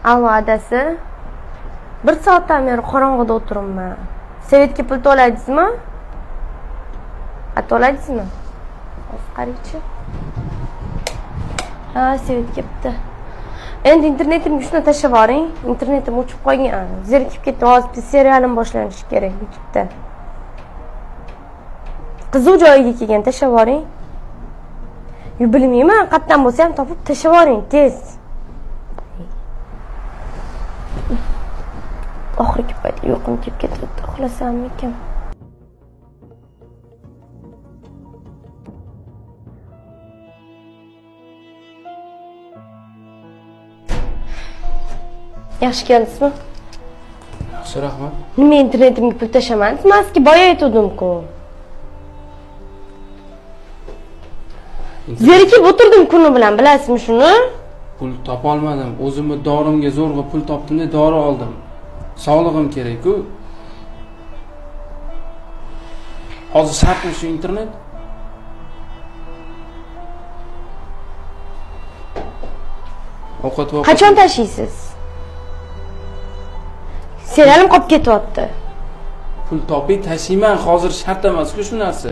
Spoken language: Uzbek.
Allo, adasi. 1 soatdan beri qorong'ida o'tiribman. Sovetga pul to'ladingizmi? To'ladingizmi? Qaraychi. Ha, Sovet ketdi. Endi internetimga shuni tashlab yuboring. Internetim o'chib qolgan. Zerikib ketdi. Hozir serialim boshlanishi kerak YouTube'da. Qizuv joyiga kelgan, tashlab yuboring. Bilmayman, qayerdan bo'lsa ham topib tashlab yuboring, tez. Oxirgi paytda uyqum kelib ketdi. Uxlasammikan? Yaxshi keldingizmi? Yaxshi, rahmat. Nima internetimga pul tashlamadingiz? Men sizga boya aytdim-ku. Zerikib o'tirdim kuni bilan, bilasizmi shuni? Pul topa olmadim. O'zimni dorimga zo'rg'a pul topdim-da, dori oldim. Sog'lig'im kerak-ku. Hozir shartmi shu internet? Ovqat vaqti. Qachon tashlaysiz? Serialim qolib ketyapti. Pul topib tashlayman, hozir shart emas-ku shu narsa.